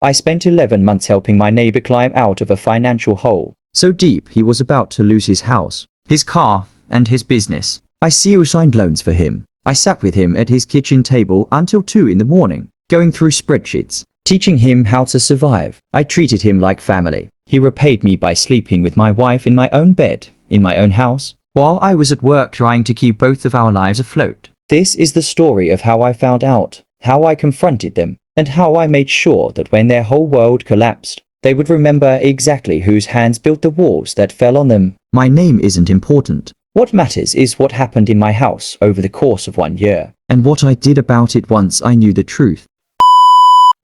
I spent 11 months helping my neighbor climb out of a financial hole so deep he was about to lose his house, his car, and his business. I signed loans for him. I sat with him at his kitchen table until 2 in the morning, going through spreadsheets, teaching him how to survive. I treated him like family. He repaid me by sleeping with my wife in my own bed, in my own house, while I was at work trying to keep both of our lives afloat. This is the story of how I found out, how I confronted them, and how I made sure that when their whole world collapsed, they would remember exactly whose hands built the walls that fell on them. My name isn't important. What matters is what happened in my house over the course of 1 year, and what I did about it once I knew the truth.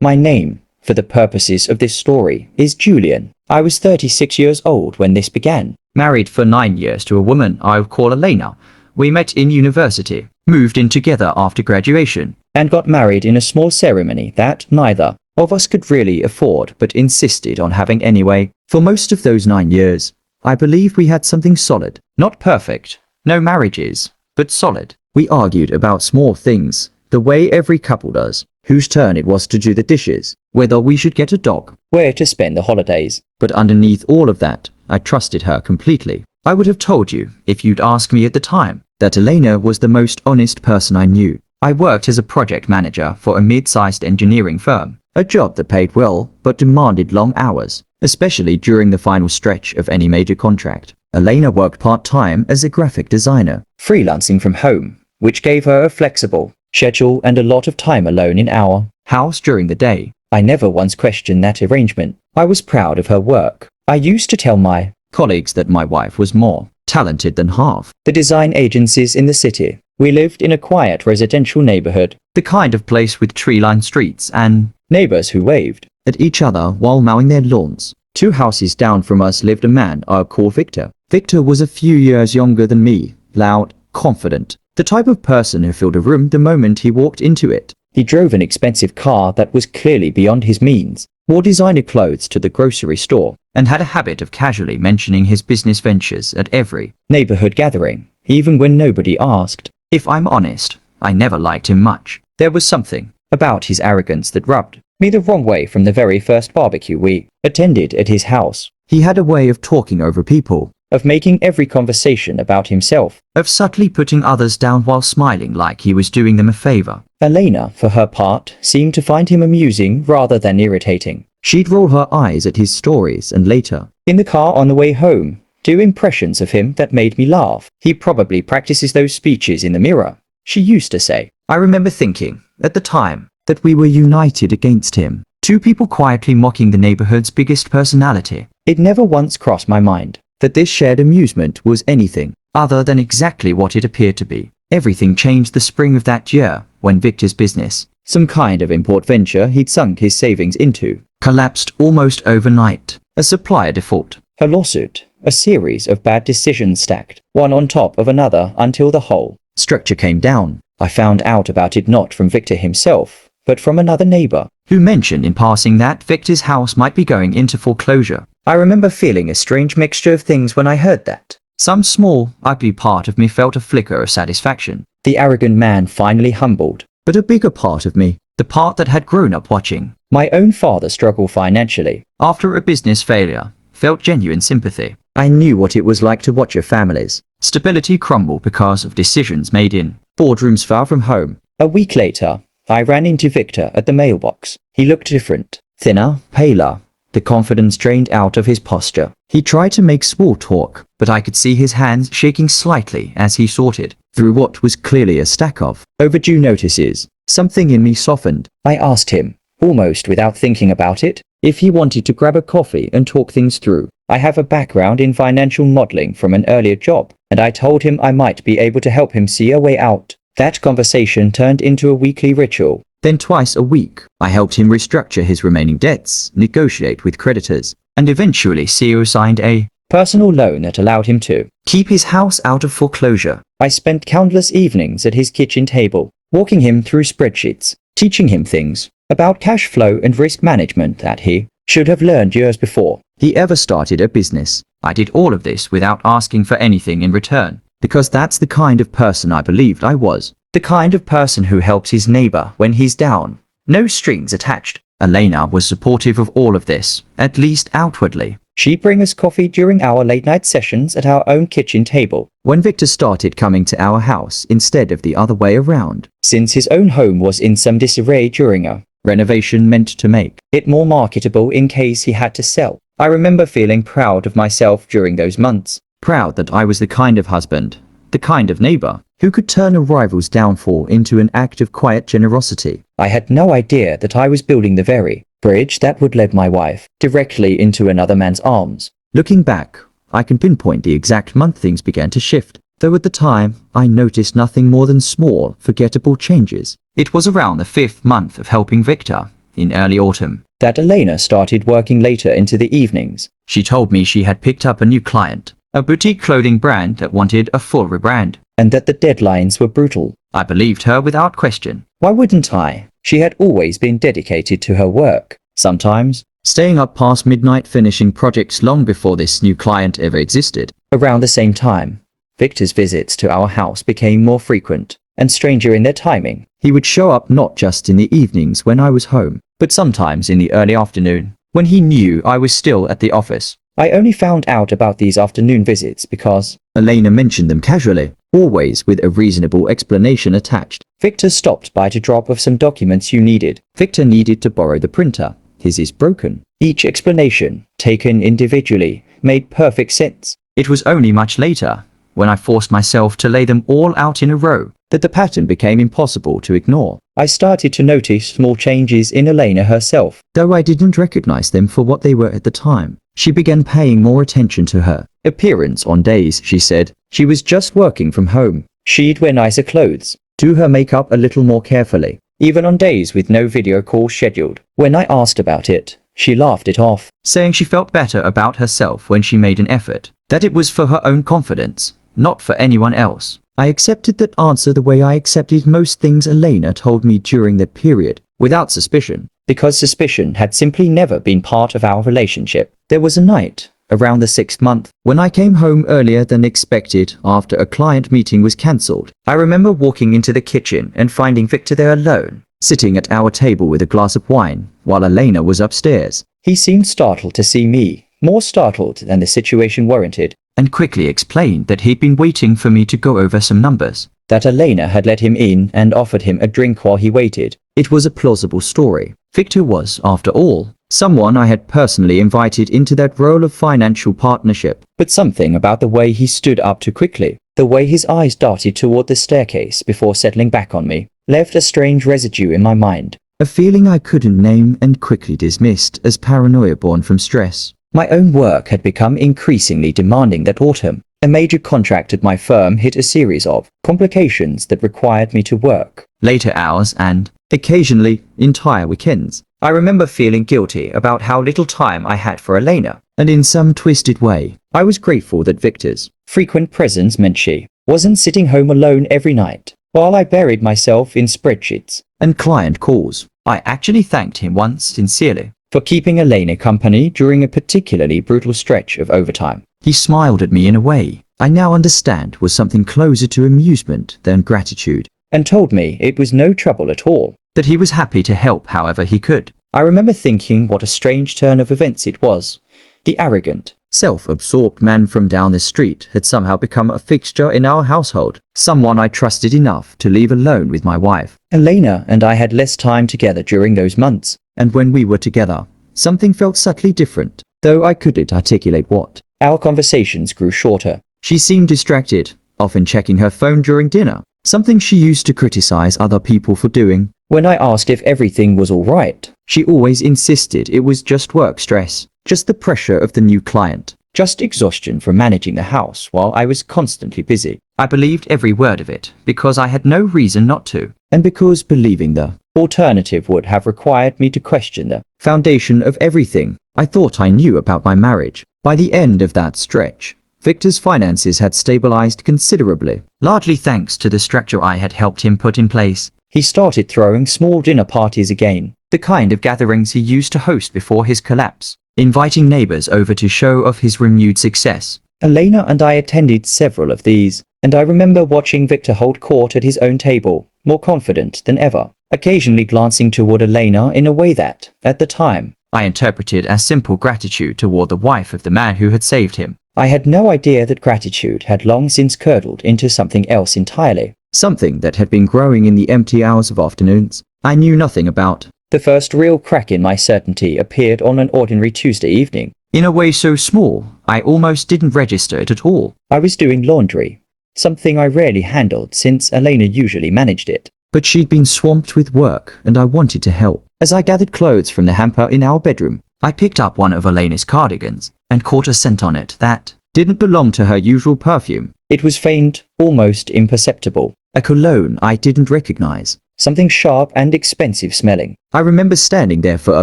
My name, for the purposes of this story, is Julian. I was 36 years old when this began. Married for 9 years to a woman I'll call Elena. We met in university, moved in together after graduation, and got married in a small ceremony that neither of us could really afford but insisted on having anyway. For most of those 9 years, I believe we had something solid. Not perfect, no marriages, but solid. We argued about small things, the way every couple does. Whose turn it was to do the dishes, whether we should get a dog, where to spend the holidays. But underneath all of that, I trusted her completely. I would have told you, if you'd asked me at the time, that Elena was the most honest person I knew. I worked as a project manager for a mid-sized engineering firm, a job that paid well but demanded long hours, especially during the final stretch of any major contract. Elena worked part-time as a graphic designer, freelancing from home, which gave her a flexible schedule and a lot of time alone in our house during the day. I never once questioned that arrangement. I was proud of her work. I used to tell my colleagues that my wife was more talented than half the design agencies in the city. We lived in a quiet residential neighborhood, the kind of place with tree-lined streets and neighbors who waved at each other while mowing their lawns. 2 houses down from us lived a man I'll call Victor. Victor was a few years younger than me, loud, confident, the type of person who filled a room the moment he walked into it. He drove an expensive car that was clearly beyond his means, wore designer clothes to the grocery store, and had a habit of casually mentioning his business ventures at every neighborhood gathering, even when nobody asked. If I'm honest, I never liked him much. There was something about his arrogance that rubbed me the wrong way from the very first barbecue we attended at his house. He had a way of talking over people, of making every conversation about himself, of subtly putting others down while smiling like he was doing them a favor. Elena, for her part, seemed to find him amusing rather than irritating. She'd roll her eyes at his stories and later, in the car on the way home, do impressions of him that made me laugh. He probably practices those speeches in the mirror, she used to say. I remember thinking, at the time, that we were united against him. 2 people quietly mocking the neighborhood's biggest personality. It never once crossed my mind that this shared amusement was anything other than exactly what it appeared to be. Everything changed the spring of that year when Victor's business, some kind of import venture he'd sunk his savings into, collapsed almost overnight. A supplier default, a lawsuit, a series of bad decisions stacked, one on top of another until the whole structure came down. I found out about it not from Victor himself, but from another neighbor, who mentioned in passing that Victor's house might be going into foreclosure. I remember feeling a strange mixture of things when I heard that. Some small, ugly part of me felt a flicker of satisfaction. The arrogant man finally humbled. But a bigger part of me, the part that had grown up watching my own father struggle financially after a business failure, felt genuine sympathy. I knew what it was like to watch your family's stability crumble because of decisions made in boardrooms far from home. A week later, I ran into Victor at the mailbox. He looked different, thinner, paler, the confidence drained out of his posture. He tried to make small talk, but I could see his hands shaking slightly as he sorted through what was clearly a stack of overdue notices. Something in me softened. I asked him, almost without thinking about it, if he wanted to grab a coffee and talk things through. I have a background in financial modeling from an earlier job, and I told him I might be able to help him see a way out. That conversation turned into a weekly ritual. Then twice a week, I helped him restructure his remaining debts, negotiate with creditors, and eventually signed a personal loan that allowed him to keep his house out of foreclosure. I spent countless evenings at his kitchen table, walking him through spreadsheets, teaching him things about cash flow and risk management that he should have learned years before he ever started a business. I did all of this without asking for anything in return, because that's the kind of person I believed I was. The kind of person who helps his neighbor when he's down. No strings attached. Elena was supportive of all of this, at least outwardly. She'd bring us coffee during our late-night sessions at our own kitchen table, when Victor started coming to our house instead of the other way around. Since his own home was in some disarray during a renovation meant to make it more marketable in case he had to sell, I remember feeling proud of myself during those months. Proud that I was the kind of husband, the kind of neighbor, who could turn a rival's downfall into an act of quiet generosity. I had no idea that I was building the very bridge that would lead my wife directly into another man's arms. Looking back, I can pinpoint the exact month things began to shift, though at the time, I noticed nothing more than small, forgettable changes. It was around the 5th month of helping Victor, in early autumn, that Elena started working later into the evenings. She told me she had picked up a new client, a boutique clothing brand that wanted a full rebrand, and that the deadlines were brutal. I believed her without question. Why wouldn't I? She had always been dedicated to her work, sometimes staying up past midnight finishing projects long before this new client ever existed. Around the same time, Victor's visits to our house became more frequent and stranger in their timing. He would show up not just in the evenings when I was home, but sometimes in the early afternoon, when he knew I was still at the office. I only found out about these afternoon visits because Elena mentioned them casually, always with a reasonable explanation attached. Victor stopped by to drop off some documents you needed. Victor needed to borrow the printer. His is broken. Each explanation, taken individually, made perfect sense. It was only much later, when I forced myself to lay them all out in a row, that the pattern became impossible to ignore. I started to notice small changes in Elena herself, though I didn't recognize them for what they were at the time. She began paying more attention to her appearance on days, she said. She was just working from home. She'd wear nicer clothes, do her makeup a little more carefully, even on days with no video call scheduled. When I asked about it, she laughed it off, saying she felt better about herself when she made an effort, that it was for her own confidence, not for anyone else. I accepted that answer the way I accepted most things Elena told me during that period, without suspicion, because suspicion had simply never been part of our relationship. There was a night, around the 6th month, when I came home earlier than expected after a client meeting was cancelled. I remember walking into the kitchen and finding Victor there alone, sitting at our table with a glass of wine, while Elena was upstairs. He seemed startled to see me, more startled than the situation warranted, and quickly explained that he'd been waiting for me to go over some numbers, that Elena had let him in and offered him a drink while he waited. It was a plausible story. Victor was, after all, someone I had personally invited into that role of financial partnership. But something about the way he stood up too quickly, the way his eyes darted toward the staircase before settling back on me, left a strange residue in my mind. A feeling I couldn't name and quickly dismissed as paranoia born from stress. My own work had become increasingly demanding that autumn. A major contract at my firm hit a series of complications that required me to work later hours and, occasionally, entire weekends. I remember feeling guilty about how little time I had for Elena, and in some twisted way, I was grateful that Victor's frequent presence meant she wasn't sitting home alone every night, while I buried myself in spreadsheets and client calls. I actually thanked him once sincerely for keeping Elena company during a particularly brutal stretch of overtime. He smiled at me in a way I now understand was something closer to amusement than gratitude, and told me it was no trouble at all, that he was happy to help however he could. I remember thinking what a strange turn of events it was. The arrogant, self-absorbed man from down the street had somehow become a fixture in our household, someone I trusted enough to leave alone with my wife. Elena and I had less time together during those months, and when we were together, something felt subtly different, though I couldn't articulate what. Our conversations grew shorter. She seemed distracted, often checking her phone during dinner, something she used to criticize other people for doing. When I asked if everything was all right, she always insisted it was just work stress, just the pressure of the new client, just exhaustion from managing the house while I was constantly busy. I believed every word of it, because I had no reason not to, and because believing the alternative would have required me to question the foundation of everything I thought I knew about my marriage. By the end of that stretch, Victor's finances had stabilized considerably, largely thanks to the structure I had helped him put in place. He started throwing small dinner parties again, the kind of gatherings he used to host before his collapse, inviting neighbors over to show off his renewed success. Elena and I attended several of these, and I remember watching Victor hold court at his own table, more confident than ever. occasionally glancing toward Elena in a way that, at the time, I interpreted as simple gratitude toward the wife of the man who had saved him. I had no idea that gratitude had long since curdled into something else entirely, something that had been growing in the empty hours of afternoons I knew nothing about. The first real crack in my certainty appeared on an ordinary Tuesday evening. In a way so small, I almost didn't register it at all. I was doing laundry, something I rarely handled since Elena usually managed it. But she'd been swamped with work and I wanted to help. As I gathered clothes from the hamper in our bedroom, I picked up one of Elena's cardigans and caught a scent on it that didn't belong to her usual perfume. It was faint, almost imperceptible, a cologne I didn't recognize. Something sharp and expensive smelling. I remember standing there for a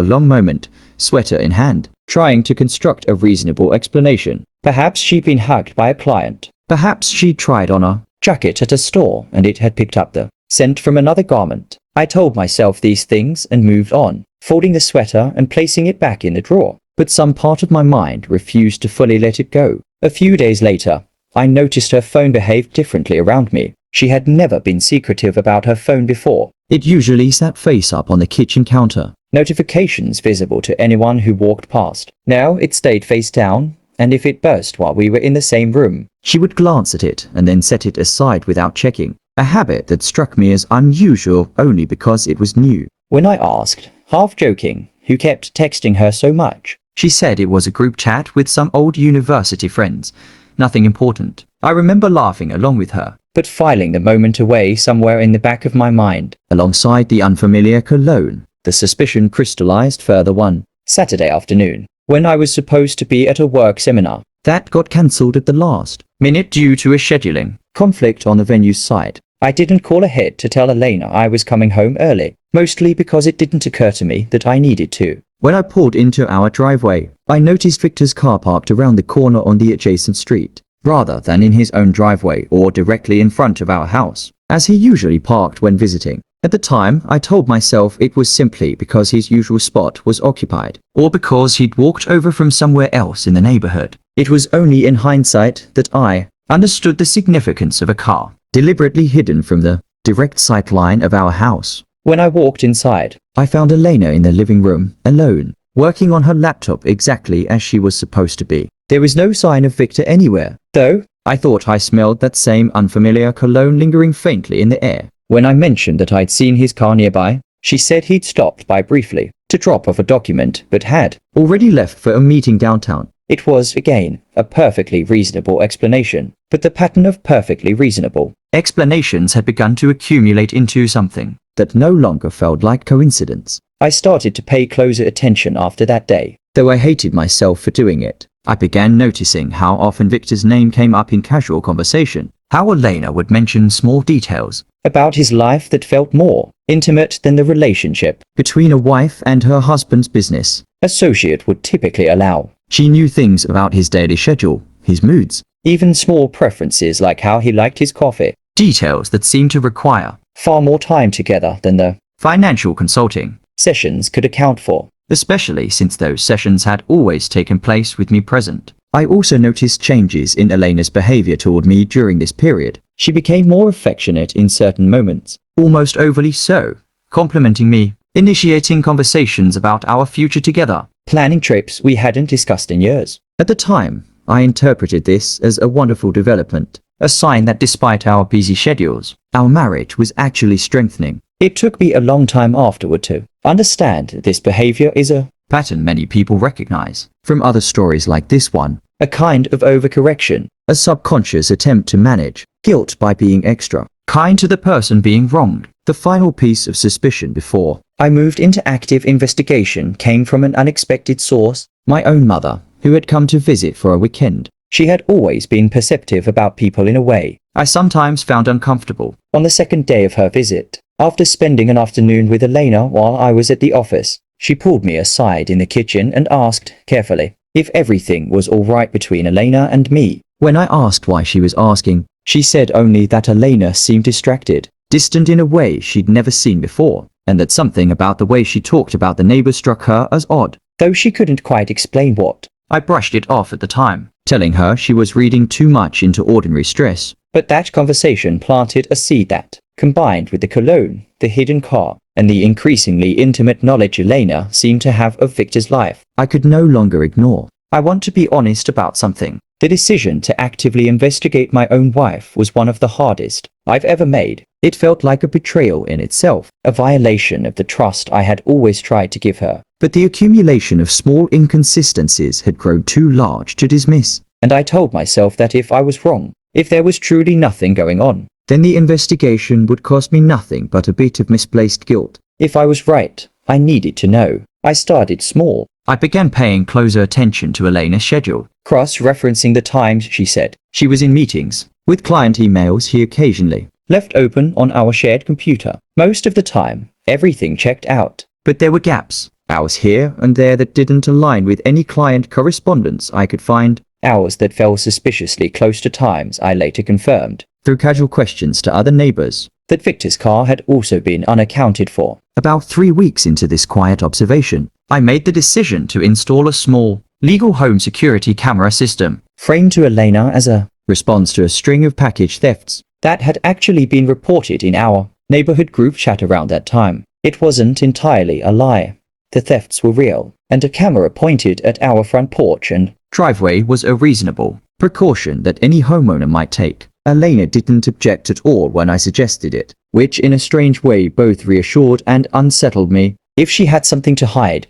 long moment, sweater in hand, trying to construct a reasonable explanation. Perhaps she'd been hugged by a client. Perhaps she'd tried on a jacket at a store and it had picked up the scent from another garment. I told myself these things and moved on, folding the sweater and placing it back in the drawer. But some part of my mind refused to fully let it go. A few days later, I noticed her phone behaved differently around me. She had never been secretive about her phone before. It usually sat face up on the kitchen counter, notifications visible to anyone who walked past. Now it stayed face down, and if it buzzed while we were in the same room, she would glance at it and then set it aside without checking, a habit that struck me as unusual only because it was new. When I asked, half joking, who kept texting her so much, she said it was a group chat with some old university friends. Nothing important. I remember laughing along with her, but filing the moment away somewhere in the back of my mind. Alongside the unfamiliar cologne, the suspicion crystallized further one Saturday afternoon, when I was supposed to be at a work seminar. That got cancelled at the last minute due to a scheduling conflict on the venue's side. I didn't call ahead to tell Elena I was coming home early, mostly because it didn't occur to me that I needed to. When I pulled into our driveway, I noticed Victor's car parked around the corner on the adjacent street, rather than in his own driveway or directly in front of our house, as he usually parked when visiting. At the time, I told myself it was simply because his usual spot was occupied, or because he'd walked over from somewhere else in the neighborhood. It was only in hindsight that I understood the significance of a car deliberately hidden from the direct sight line of our house. When I walked inside, I found Elena in the living room, alone, working on her laptop exactly as she was supposed to be. There was no sign of Victor anywhere, though I thought I smelled that same unfamiliar cologne lingering faintly in the air. When I mentioned that I'd seen his car nearby, she said he'd stopped by briefly to drop off a document but had already left for a meeting downtown. It was, again, a perfectly reasonable explanation, but the pattern of perfectly reasonable explanations had begun to accumulate into something that no longer felt like coincidence. I started to pay closer attention after that day, though I hated myself for doing it. I began noticing how often Victor's name came up in casual conversation, how Elena would mention small details about his life that felt more intimate than the relationship between a wife and her husband's business associate would typically allow. She knew things about his daily schedule, his moods, even small preferences like how he liked his coffee, details that seemed to require far more time together than the financial consulting sessions could account for, especially since those sessions had always taken place with me present. I also noticed changes in Elena's behavior toward me during this period. She became more affectionate in certain moments, almost overly so, complimenting me, initiating conversations about our future together, planning trips we hadn't discussed in years. At the time, I interpreted this as a wonderful development, a sign that despite our busy schedules, our marriage was actually strengthening. It took me a long time afterward to understand that this behavior is a pattern many people recognize from other stories like this one, a kind of overcorrection, a subconscious attempt to manage guilt by being extra kind to the person being wronged. The final piece of suspicion before I moved into active investigation came from an unexpected source, my own mother, who had come to visit for a weekend. She had always been perceptive about people in a way I sometimes found uncomfortable. On the second day of her visit, after spending an afternoon with Elena while I was at the office, she pulled me aside in the kitchen and asked, carefully, if everything was all right between Elena and me. When I asked why she was asking, she said only that Elena seemed distracted, distant in a way she'd never seen before, and that something about the way she talked about the neighbor struck her as odd, though she couldn't quite explain what. I brushed it off at the time, telling her she was reading too much into ordinary stress. But that conversation planted a seed that, combined with the cologne, the hidden car, and the increasingly intimate knowledge Elena seemed to have of Victor's life, I could no longer ignore. I want to be honest about something. The decision to actively investigate my own wife was one of the hardest I've ever made. It felt like a betrayal in itself, a violation of the trust I had always tried to give her. But the accumulation of small inconsistencies had grown too large to dismiss, and I told myself that if I was wrong, if there was truly nothing going on, then the investigation would cost me nothing but a bit of misplaced guilt. If I was right, I needed to know. I started small. I began paying closer attention to Elena's schedule, cross-referencing the times she said she was in meetings, with client emails he occasionally left open on our shared computer. Most of the time, everything checked out, but there were gaps, hours here and there that didn't align with any client correspondence I could find, hours that fell suspiciously close to times I later confirmed, through casual questions to other neighbors, that Victor's car had also been unaccounted for. About 3 weeks into this quiet observation, I made the decision to install a small, legal home security camera system, framed to Elena as a response to a string of package thefts that had actually been reported in our neighborhood group chat around that time. It wasn't entirely a lie. The thefts were real, and a camera pointed at our front porch and driveway was a reasonable precaution that any homeowner might take. Elena didn't object at all when I suggested it, which in a strange way both reassured and unsettled me. If she had something to hide,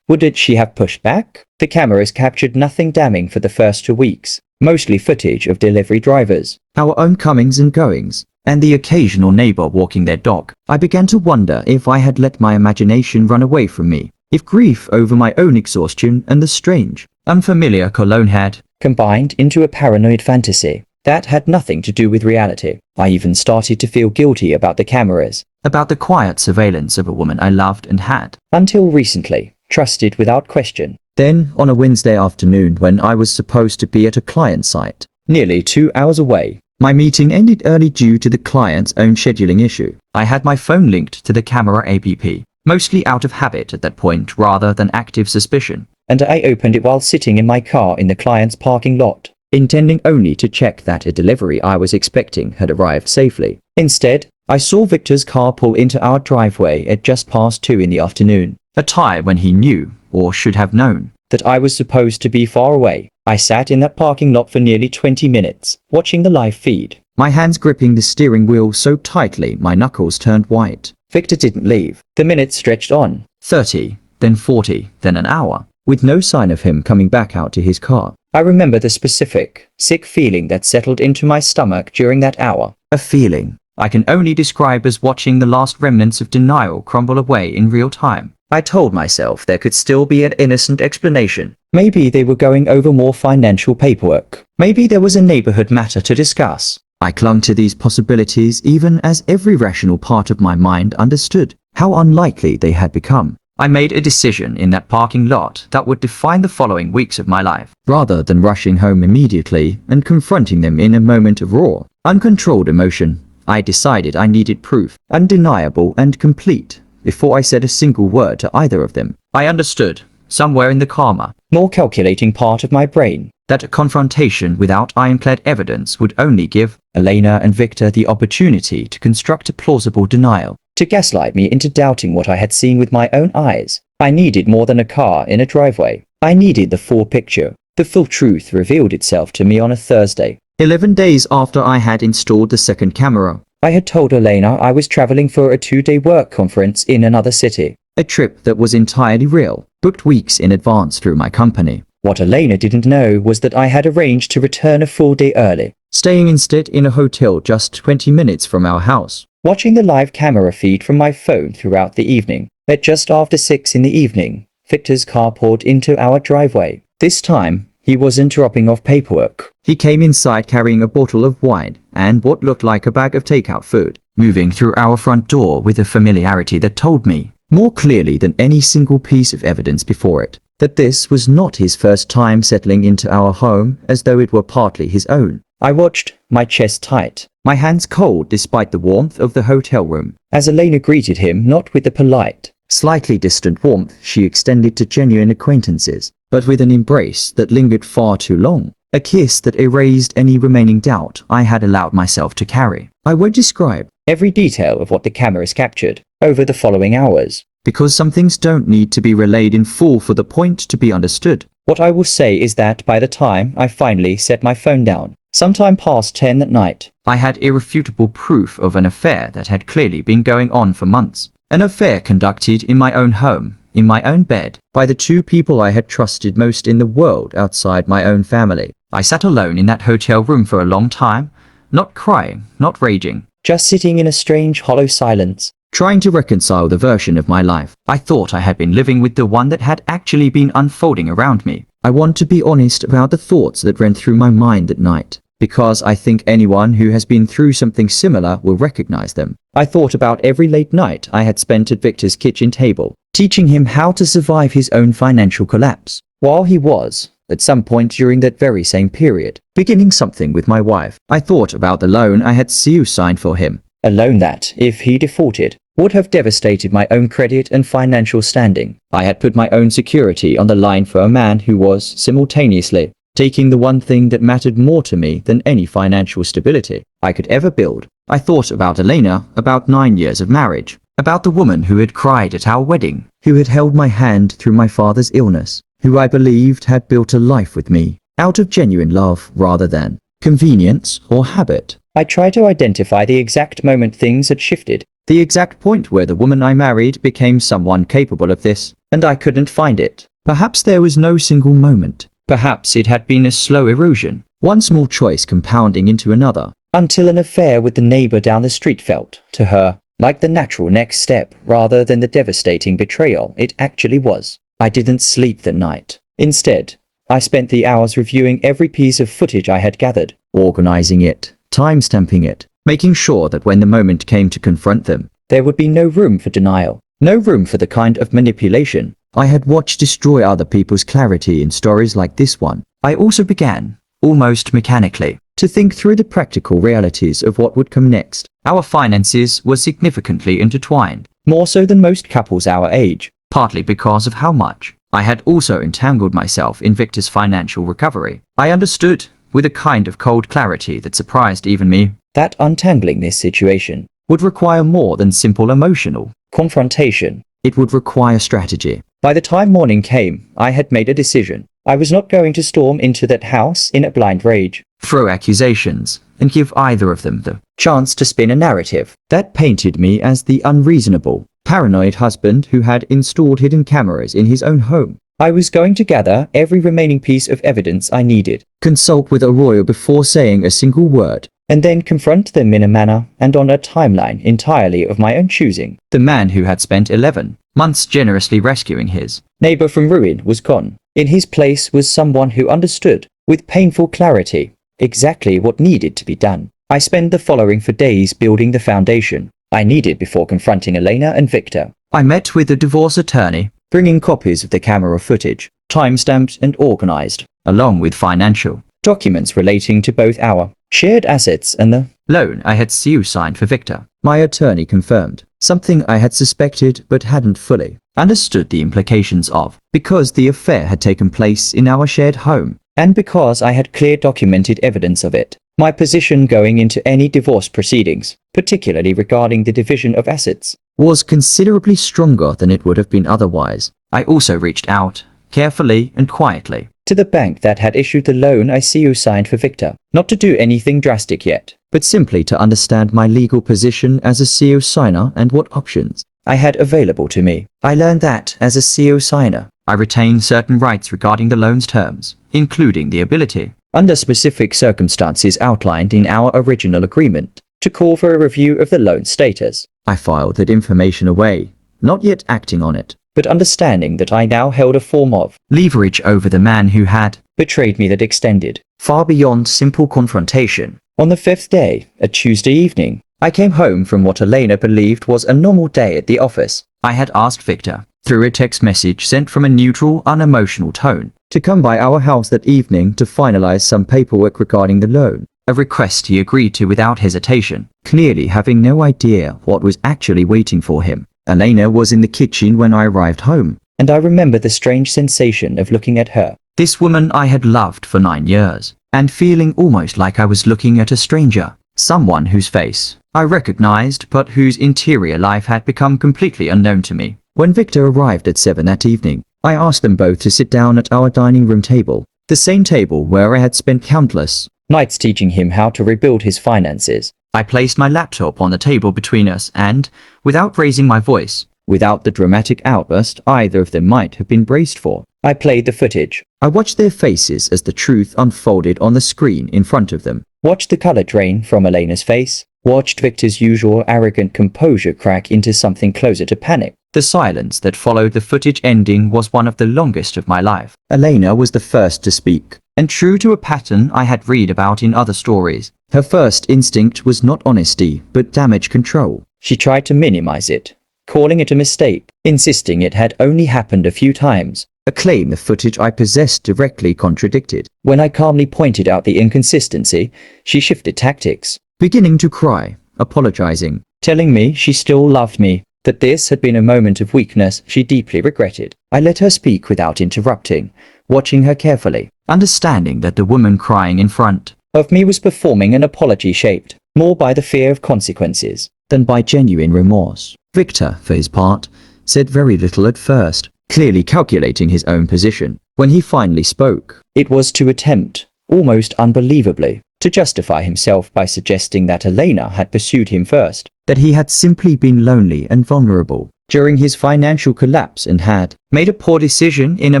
would she have pushed back? The cameras captured nothing damning for the first 2 weeks, mostly footage of delivery drivers, our own comings and goings, and the occasional neighbor walking their dog. I began to wonder if I had let my imagination run away from me, if grief over my own exhaustion and the strange, unfamiliar cologne had combined into a paranoid fantasy that had nothing to do with reality. I even started to feel guilty about the cameras, about the quiet surveillance of a woman I loved and had, until recently, trusted without question. Then, on a Wednesday afternoon when I was supposed to be at a client site, nearly 2 hours away, my meeting ended early due to the client's own scheduling issue. I had my phone linked to the camera app, mostly out of habit at that point rather than active suspicion, and I opened it while sitting in my car in the client's parking lot, intending only to check that a delivery I was expecting had arrived safely. Instead, I saw Victor's car pull into our driveway at just past 2 in the afternoon, a time when he knew, or should have known, that I was supposed to be far away. I sat in that parking lot for nearly 20 minutes, watching the live feed, my hands gripping the steering wheel so tightly my knuckles turned white. Victor didn't leave. The minutes stretched on, 30, then 40, then an hour, with no sign of him coming back out to his car. I remember the specific, sick feeling that settled into my stomach during that hour, a feeling I can only describe as watching the last remnants of denial crumble away in real time. I told myself there could still be an innocent explanation. Maybe they were going over more financial paperwork. Maybe there was a neighborhood matter to discuss. I clung to these possibilities even as every rational part of my mind understood how unlikely they had become. I made a decision in that parking lot that would define the following weeks of my life. Rather than rushing home immediately and confronting them in a moment of raw, uncontrolled emotion, I decided I needed proof, undeniable and complete, before I said a single word to either of them. I understood, somewhere in the calmer, more calculating part of my brain, that a confrontation without ironclad evidence would only give Elena and Victor the opportunity to construct a plausible denial, to gaslight me into doubting what I had seen with my own eyes. I needed more than a car in a driveway. I needed the full picture. The full truth revealed itself to me on a Thursday, 11 days after I had installed the second camera. I had told Elena I was traveling for a 2-day work conference in another city, a trip that was entirely real, booked weeks in advance through my company. What Elena didn't know was that I had arranged to return a full day early, staying instead in a hotel just 20 minutes from our house, watching the live camera feed from my phone throughout the evening. At just after 6 in the evening, Victor's car pulled into our driveway. This time, he wasn't dropping off paperwork. He came inside carrying a bottle of wine and what looked like a bag of takeout food, moving through our front door with a familiarity that told me, more clearly than any single piece of evidence before it, that this was not his first time settling into our home as though it were partly his own. I watched, my chest tight, my hands cold despite the warmth of the hotel room, as Elena greeted him not with the polite, slightly distant warmth she extended to genuine acquaintances, but with an embrace that lingered far too long, a kiss that erased any remaining doubt I had allowed myself to carry. I won't describe every detail of what the cameras captured. over the following hours. Because some things don't need to be relayed in full for the point to be understood. What I will say is that by the time I finally set my phone down, sometime past 10 at night, I had irrefutable proof of an affair that had clearly been going on for months. An affair conducted in my own home, in my own bed, by the two people I had trusted most in the world outside my own family. I sat alone in that hotel room for a long time, not crying, not raging, just sitting in a strange hollow silence, trying to reconcile the version of my life I thought I had been living with the one that had actually been unfolding around me. I want to be honest about the thoughts that ran through my mind at night, because I think anyone who has been through something similar will recognize them. I thought about every late night I had spent at Victor's kitchen table, teaching him how to survive his own financial collapse, while he was, at some point during that very same period, beginning something with my wife. I thought about the loan I had signed for him, a loan that, if he defaulted, would have devastated my own credit and financial standing. I had put my own security on the line for a man who was, simultaneously, taking the one thing that mattered more to me than any financial stability I could ever build. I thought about Elena, about 9 years of marriage, about the woman who had cried at our wedding, who had held my hand through my father's illness, who I believed had built a life with me, out of genuine love rather than convenience or habit. I tried to identify the exact moment things had shifted, the exact point where the woman I married became someone capable of this, and I couldn't find it. Perhaps there was no single moment. Perhaps it had been a slow erosion, one small choice compounding into another, until an affair with the neighbor down the street felt, to her, like the natural next step rather than the devastating betrayal it actually was. I didn't sleep that night. Instead, I spent the hours reviewing every piece of footage I had gathered, organizing it, timestamping it, making sure that when the moment came to confront them, there would be no room for denial, no room for the kind of manipulation I had watched destroy other people's clarity in stories like this one. I also began, almost mechanically, to think through the practical realities of what would come next. Our finances were significantly intertwined, more so than most couples our age, partly because of how much I had also entangled myself in Victor's financial recovery. I understood, with a kind of cold clarity that surprised even me, that untangling this situation would require more than simple emotional confrontation. It would require strategy. By the time morning came, I had made a decision. I was not going to storm into that house in a blind rage, throw accusations, and give either of them the chance to spin a narrative that painted me as the unreasonable, paranoid husband who had installed hidden cameras in his own home. I was going to gather every remaining piece of evidence I needed, consult with a lawyer before saying a single word, and then confront them in a manner and on a timeline entirely of my own choosing. The man who had spent 11 months generously rescuing his neighbor from ruin was gone. In his place was someone who understood, with painful clarity, exactly what needed to be done. I spent the following 4 days building the foundation I needed before confronting Elena and Victor. I met with a divorce attorney, bringing copies of the camera footage, time-stamped and organized, along with financial documents relating to both our shared assets and the loan I had signed for Victor. My attorney confirmed, something I had suspected but hadn't fully understood the implications of, because the affair had taken place in our shared home, and because I had clear documented evidence of it. My position going into any divorce proceedings, particularly regarding the division of assets, was considerably stronger than it would have been otherwise. I also reached out, carefully and quietly, to the bank that had issued the loan I signed for Victor, not to do anything drastic yet, but simply to understand my legal position as a CO signer and what options I had available to me. I learned that, as a CO signer, I retained certain rights regarding the loan's terms, including the ability, under specific circumstances outlined in our original agreement, to call for a review of the loan status. I filed that information away, not yet acting on it, but understanding that I now held a form of leverage over the man who had betrayed me that extended far beyond simple confrontation. On the 5th day, a Tuesday evening, I came home from what Elena believed was a normal day at the office. I had asked Victor, through a text message sent from a neutral, unemotional tone, to come by our house that evening to finalize some paperwork regarding the loan, a request he agreed to without hesitation, clearly having no idea what was actually waiting for him. Elena was in the kitchen when I arrived home, and I remember the strange sensation of looking at her, this woman I had loved for 9 years, and feeling almost like I was looking at a stranger, someone whose face, I recognized, but whose interior life had become completely unknown to me. When Victor arrived at 7 that evening, I asked them both to sit down at our dining room table, the same table where I had spent countless nights teaching him how to rebuild his finances. I placed my laptop on the table between us and, without raising my voice, without the dramatic outburst either of them might have been braced for, I played the footage. I watched their faces as the truth unfolded on the screen in front of them. Watched the color drain from Elena's face. Watched Victor's usual arrogant composure crack into something closer to panic. The silence that followed the footage ending was one of the longest of my life. Elena was the first to speak, and true to a pattern I had read about in other stories, her first instinct was not honesty, but damage control. She tried to minimize it, calling it a mistake, insisting it had only happened a few times, a claim the footage I possessed directly contradicted. When I calmly pointed out the inconsistency, she shifted tactics, beginning to cry, apologizing, telling me she still loved me, that this had been a moment of weakness she deeply regretted. I let her speak without interrupting, watching her carefully, understanding that the woman crying in front of me was performing an apology shaped more by the fear of consequences than by genuine remorse. Victor, for his part, said very little at first, clearly calculating his own position. When he finally spoke, it was to attempt, almost unbelievably, to justify himself by suggesting that Elena had pursued him first, that he had simply been lonely and vulnerable during his financial collapse and had made a poor decision in a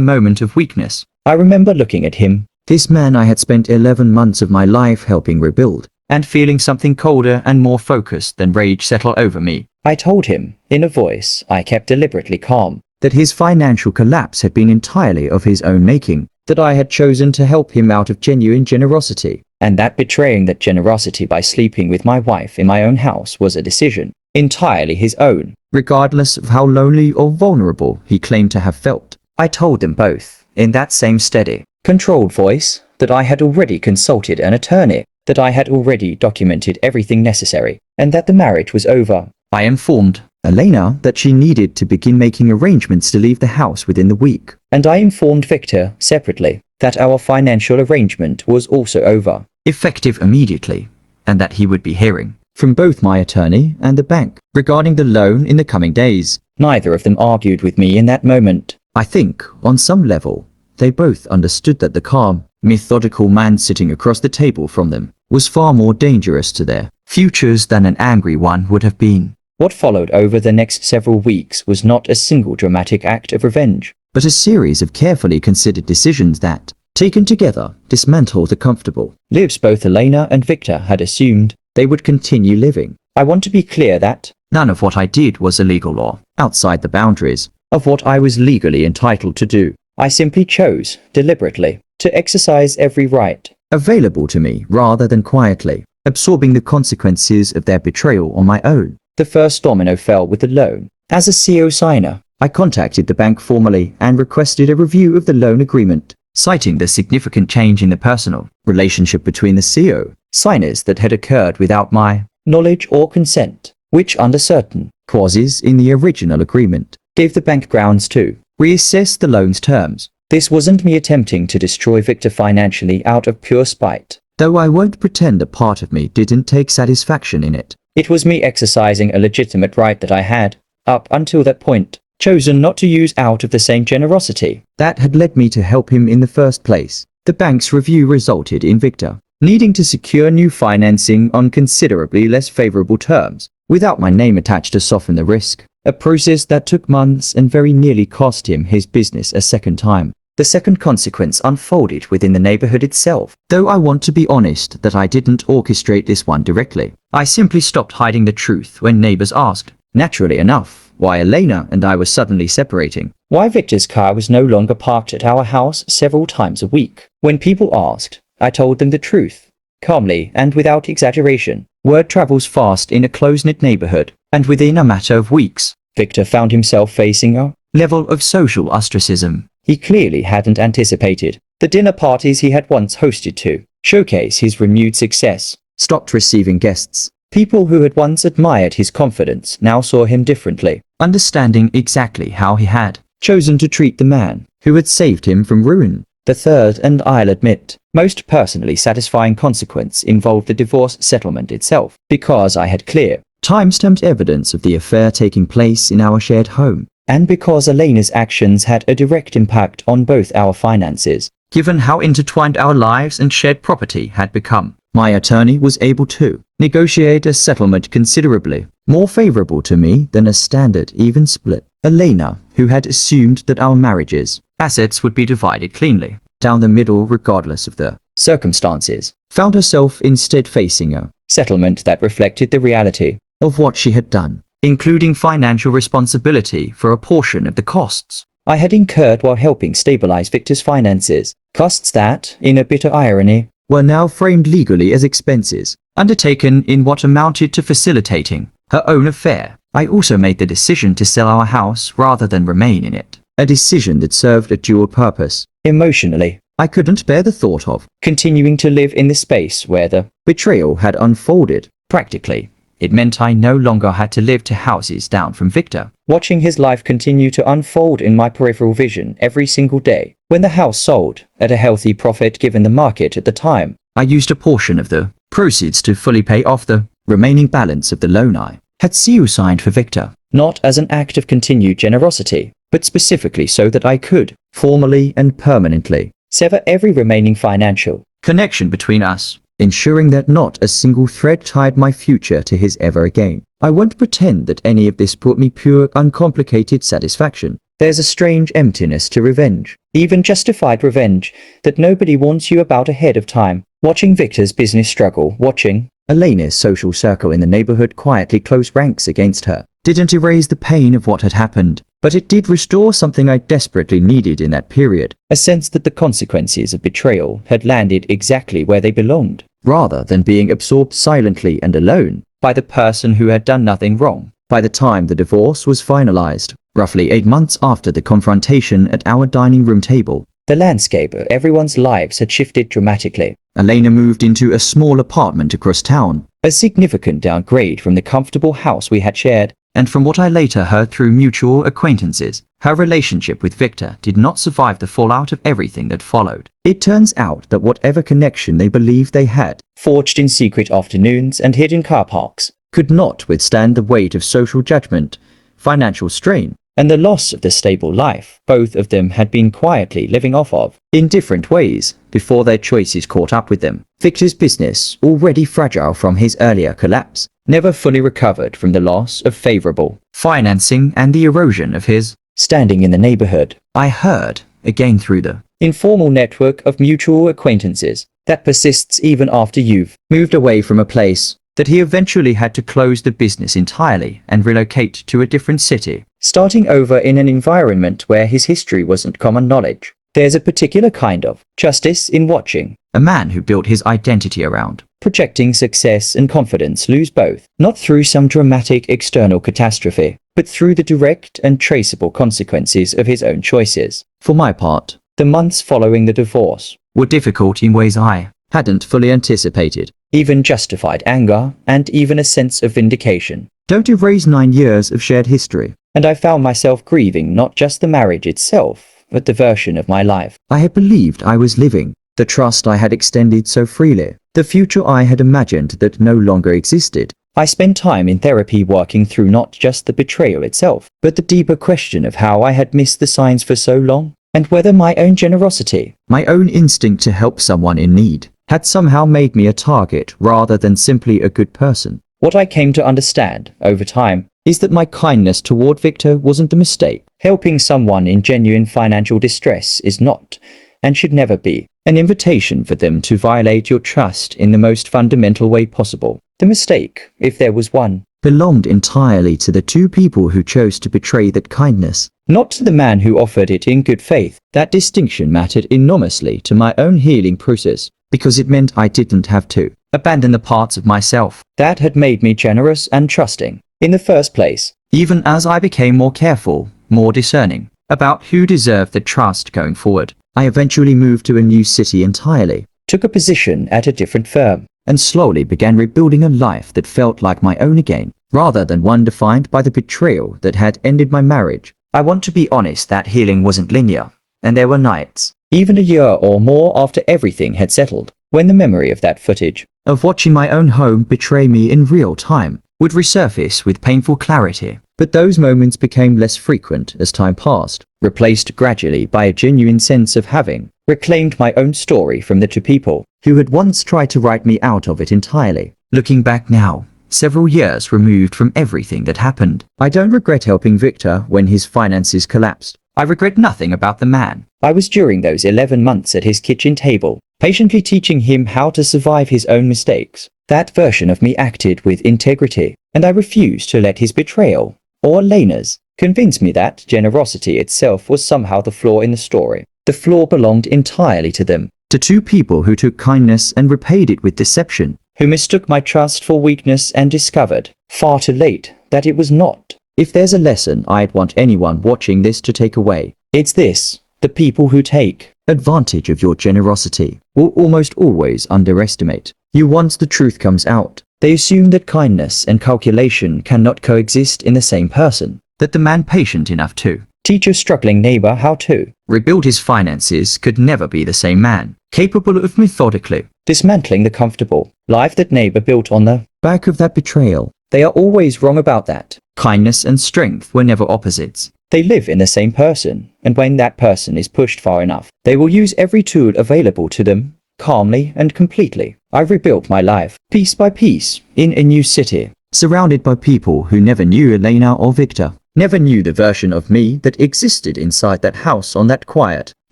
moment of weakness. I remember looking at him, this man I had spent 11 months of my life helping rebuild, and feeling something colder and more focused than rage settle over me. I told him, in a voice I kept deliberately calm, that his financial collapse had been entirely of his own making, that I had chosen to help him out of genuine generosity, and that betraying that generosity by sleeping with my wife in my own house was a decision entirely his own, regardless of how lonely or vulnerable he claimed to have felt. I told them both, in that same steady, controlled voice, that I had already consulted an attorney, that I had already documented everything necessary, and that the marriage was over. I informed Elena that she needed to begin making arrangements to leave the house within the week, and I informed Victor, separately, that our financial arrangement was also over, effective immediately, and that he would be hearing from both my attorney and the bank regarding the loan in the coming days. Neither of them argued with me in that moment. I think, on some level, they both understood that the calm, methodical man sitting across the table from them was far more dangerous to their futures than an angry one would have been. What followed over the next several weeks was not a single dramatic act of revenge, but a series of carefully considered decisions that, taken together, dismantled the comfortable lives both Elena and Victor had assumed they would continue living. I want to be clear that none of what I did was illegal or outside the boundaries of what I was legally entitled to do. I simply chose, deliberately, to exercise every right available to me rather than quietly absorbing the consequences of their betrayal on my own. The first domino fell with the loan. As a CO signer, I contacted the bank formally and requested a review of the loan agreement, citing the significant change in the personal relationship between the CO signers that had occurred without my knowledge or consent, which under certain clauses in the original agreement gave the bank grounds to reassess the loan's terms. This wasn't me attempting to destroy Victor financially out of pure spite, though I won't pretend a part of me didn't take satisfaction in it. It was me exercising a legitimate right that I had, up until that point, chosen not to use out of the same generosity that had led me to help him in the first place. The bank's review resulted in Victor needing to secure new financing on considerably less favorable terms, without my name attached to soften the risk, a process that took months and very nearly cost him his business a second time. The second consequence unfolded within the neighborhood itself, though I want to be honest that I didn't orchestrate this one directly. I simply stopped hiding the truth when neighbors asked, naturally enough, why Elena and I were suddenly separating, why Victor's car was no longer parked at our house several times a week. When people asked, I told them the truth, calmly and without exaggeration. Word travels fast in a close-knit neighborhood, and within a matter of weeks, Victor found himself facing a level of social ostracism he clearly hadn't anticipated. The dinner parties he had once hosted to showcase his renewed success stopped receiving guests. People who had once admired his confidence now saw him differently, understanding exactly how he had chosen to treat the man who had saved him from ruin. The third, and I'll admit, most personally satisfying consequence involved the divorce settlement itself, because I had clear, time-stamped evidence of the affair taking place in our shared home, and because Elena's actions had a direct impact on both our finances. Given how intertwined our lives and shared property had become, my attorney was able to negotiate a settlement considerably more favorable to me than a standard even split. Elena, who had assumed that our marriage's assets would be divided cleanly down the middle regardless of the circumstances, found herself instead facing a settlement that reflected the reality of what she had done, including financial responsibility for a portion of the costs I had incurred while helping stabilize Victor's finances, costs that, in a bitter irony, were now framed legally as expenses undertaken in what amounted to facilitating her own affair. I also made the decision to sell our house rather than remain in it, a decision that served a dual purpose. Emotionally, I couldn't bear the thought of continuing to live in the space where the betrayal had unfolded. Practically, it meant I no longer had to live 2 houses down from Victor, watching his life continue to unfold in my peripheral vision every single day. When the house sold, at a healthy profit given the market at the time, I used a portion of the proceeds to fully pay off the remaining balance of the loan I had signed for Victor, not as an act of continued generosity, but specifically so that I could, formally and permanently, sever every remaining financial connection between us, ensuring that not a single thread tied my future to his ever again. I won't pretend that any of this brought me pure, uncomplicated satisfaction. There's a strange emptiness to revenge, even justified revenge, that nobody warns you about ahead of time. Watching Victor's business struggle, watching Elena's social circle in the neighborhood quietly close ranks against her, didn't erase the pain of what had happened, but it did restore something I desperately needed in that period, a sense that the consequences of betrayal had landed exactly where they belonged, rather than being absorbed silently and alone by the person who had done nothing wrong. By the time the divorce was finalized, roughly 8 months after the confrontation at our dining room table, the landscape of everyone's lives had shifted dramatically. Elena moved into a small apartment across town, a significant downgrade from the comfortable house we had shared, and from what I later heard through mutual acquaintances, her relationship with Victor did not survive the fallout of everything that followed. It turns out that whatever connection they believed they had, forged in secret afternoons and hidden car parks, could not withstand the weight of social judgment, financial strain, and the loss of the stable life both of them had been quietly living off of, in different ways, before their choices caught up with them. Victor's business, already fragile from his earlier collapse, never fully recovered from the loss of favorable financing and the erosion of his standing in the neighborhood. I heard, again through the informal network of mutual acquaintances, that persists even after you've moved away from a place, that he eventually had to close the business entirely and relocate to a different city, starting over in an environment where his history wasn't common knowledge. There's a particular kind of justice in watching a man who built his identity around projecting success and confidence lose both, not through some dramatic external catastrophe, but through the direct and traceable consequences of his own choices. For my part, the months following the divorce were difficult in ways I hadn't fully anticipated. Even justified anger, and even a sense of vindication don't erase 9 years of shared history, and I found myself grieving not just the marriage itself, but the version of my life I had believed I was living, the trust I had extended so freely, the future I had imagined that no longer existed. I spent time in therapy working through not just the betrayal itself, but the deeper question of how I had missed the signs for so long, and whether my own generosity, my own instinct to help someone in need, had somehow made me a target rather than simply a good person. What I came to understand, over time, is that my kindness toward Victor wasn't a mistake. Helping someone in genuine financial distress is not, and should never be, an invitation for them to violate your trust in the most fundamental way possible. The mistake, if there was one, belonged entirely to the 2 people who chose to betray that kindness, not to the man who offered it in good faith. That distinction mattered enormously to my own healing process, because it meant I didn't have to abandon the parts of myself that had made me generous and trusting in the first place. Even as I became more careful, more discerning about who deserved the trust going forward, I eventually moved to a new city entirely, took a position at a different firm, and slowly began rebuilding a life that felt like my own again, rather than one defined by the betrayal that had ended my marriage. I want to be honest that healing wasn't linear, and there were nights even a year or more after everything had settled, when the memory of that footage, of watching my own home betray me in real time, would resurface with painful clarity. But those moments became less frequent as time passed, replaced gradually by a genuine sense of having reclaimed my own story from the two people who had once tried to write me out of it entirely. Looking back now, several years removed from everything that happened, I don't regret helping Victor when his finances collapsed. I regret nothing about the man. I was during those 11 months at his kitchen table, patiently teaching him how to survive his own mistakes. That version of me acted with integrity, and I refused to let his betrayal, or Lena's, convince me that generosity itself was somehow the flaw in the story. The flaw belonged entirely to them, to two people who took kindness and repaid it with deception, who mistook my trust for weakness and discovered, far too late, that it was not. If there's a lesson I'd want anyone watching this to take away, it's this: the people who take advantage of your generosity will almost always underestimate you once the truth comes out. They assume that kindness and calculation cannot coexist in the same person, that the man patient enough to teach a struggling neighbor how to rebuild his finances could never be the same man, capable of methodically dismantling the comfortable life that neighbor built on the back of that betrayal. They are always wrong about that. Kindness and strength were never opposites. They live in the same person, and when that person is pushed far enough, they will use every tool available to them, calmly and completely. I rebuilt my life, piece by piece, in a new city, surrounded by people who never knew Elena or Victor, never knew the version of me that existed inside that house on that quiet,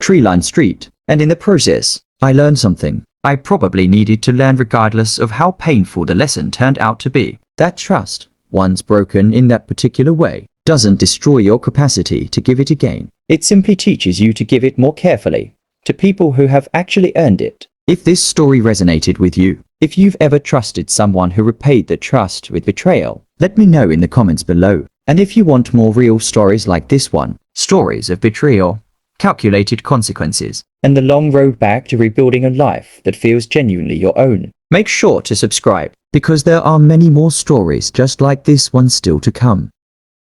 tree-lined street. And in the process, I learned something I probably needed to learn regardless of how painful the lesson turned out to be. That trust, once broken in that particular way, doesn't destroy your capacity to give it again. It simply teaches you to give it more carefully, to people who have actually earned it. If this story resonated with you, if you've ever trusted someone who repaid the trust with betrayal, let me know in the comments below. And if you want more real stories like this one, stories of betrayal, calculated consequences, and the long road back to rebuilding a life that feels genuinely your own, make sure to subscribe, because there are many more stories just like this one still to come.